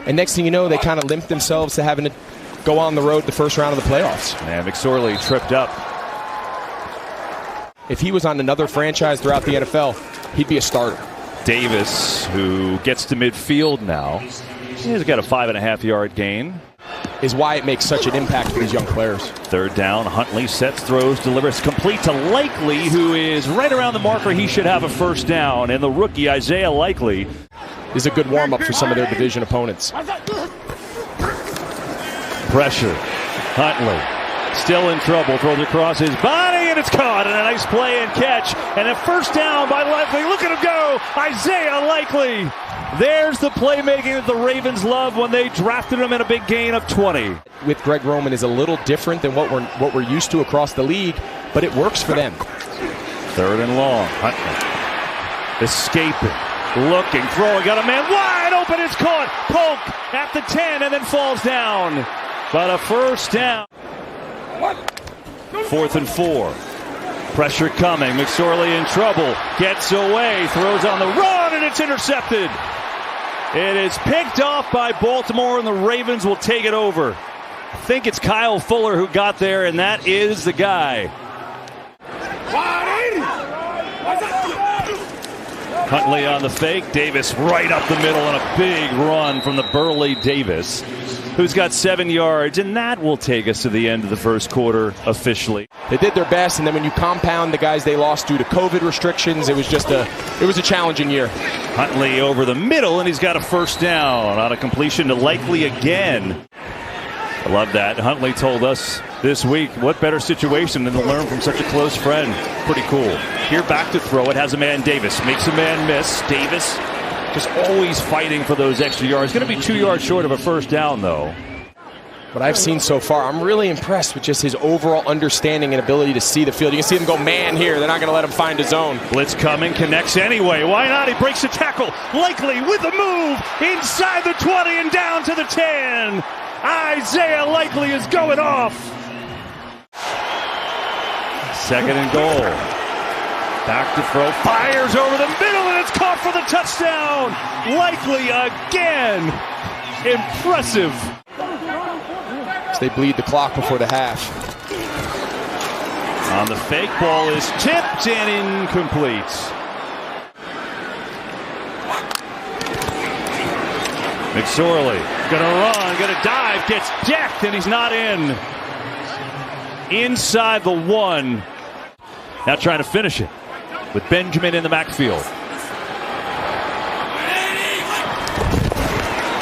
And next thing you know, they kind of limped themselves to having to go on the road the first round of the playoffs. And McSorley tripped up. If he was on another franchise throughout the NFL, he'd be a starter. Davis, who gets to midfield now, he's got a 5.5-yard gain. Is why it makes such an impact for these young players. Third down, Huntley sets, throws, delivers, complete to Likely, who is right around the marker. He should have a first down. And the rookie, Isaiah Likely, is a good warm-up for some of their division opponents. Pressure. Huntley still in trouble. Throws across his body, and it's caught. And a nice play and catch. And a first down by Likely. Look at him go. Isaiah Likely. There's the playmaking that the Ravens love when they drafted him in a big gain of 20. With Greg Roman is a little different than what we're used to across the league, but it works for them. Third and long. Huntley escaping. Looking, throwing, got a man wide open, it's caught. Polk at the 10 and then falls down. But a first down. 4th and 4. Pressure coming. McSorley in trouble. Gets away, throws on the run, and it's intercepted. It is picked off by Baltimore, and the Ravens will take it over. I think it's Kyle Fuller who got there, and that is the guy. Huntley on the fake. Davis right up the middle on a big run from the burly Davis, who's got 7 yards, and that will take us to the end of the first quarter officially. They did their best, and then when you compound the guys they lost due to COVID restrictions, it was a challenging year. Huntley over the middle, and he's got a first down on a completion to Likely again. I love that. Huntley told us this week, what better situation than to learn from such a close friend. Pretty cool. Here back to throw it, has a man Davis, makes a man miss. Davis just always fighting for those extra yards. Going to be 2 yards short of a first down, though. What I've seen so far, I'm really impressed with just his overall understanding and ability to see the field. You can see him go man here. They're not going to let him find his zone. Blitz coming, connects anyway. Why not? He breaks the tackle. Likely with the move inside the 20 and down to the 10. Isaiah Likely is going off. 2nd and goal. Back to throw, fires over the middle, and it's caught for the touchdown. Likely again. Impressive. As they bleed the clock before the half. On the fake, ball is tipped and incomplete. McSorley gonna run, gonna dive, gets decked, and he's not in. Inside the 1. Now trying to finish it with Benjamin in the backfield.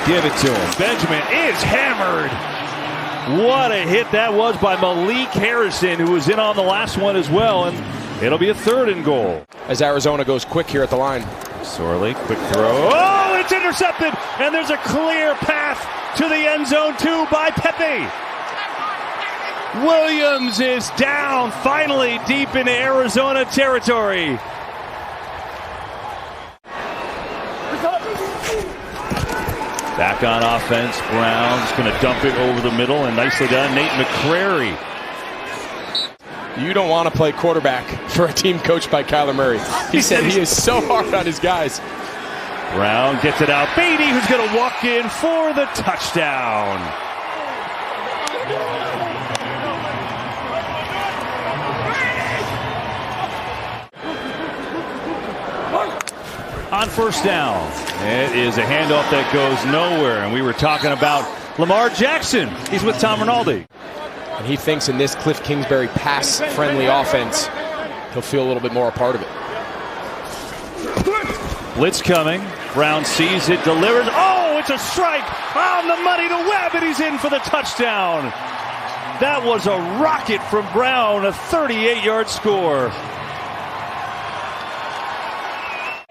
Give it to him. Benjamin is hammered. What a hit that was by Malik Harrison, who was in on the last one as well, and it'll be a 3rd and goal. As Arizona goes quick here at the line. Sorley, quick throw. Oh, it's intercepted, and there's a clear path to the end zone, too, by Pepe. Williams is down, finally deep into Arizona territory. Back on offense, Brown's going to dump it over the middle, and nicely done, Nate McCrary. You don't want to play quarterback for a team coached by Kyler Murray. He said he is so hard on his guys. Brown gets it out. Beatty, who's going to walk in for the touchdown. On first down, it is a handoff that goes nowhere, and we were talking about Lamar Jackson. He's with Tom Rinaldi. And he thinks in this Cliff Kingsbury pass-friendly offense, he'll feel a little bit more a part of it. Blitz coming. Brown sees it, delivers. Oh, it's a strike on the money to Webb, and he's in for the touchdown. That was a rocket from Brown, a 38-yard score.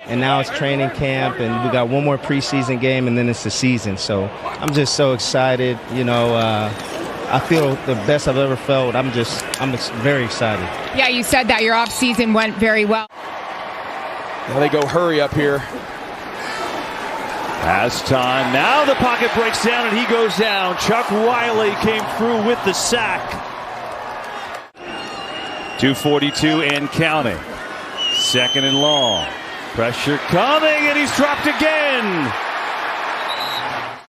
And now it's training camp, and we got one more preseason game, and then it's the season. So I'm just so excited. You know, I feel the best I've ever felt. I'm very excited. Yeah, you said that your off-season went very well. Now they go hurry up here. Has time. Now the pocket breaks down, and he goes down. Chuck Wiley came through with the sack. 2:42 and counting. 2nd and long. Pressure coming, and he's dropped again.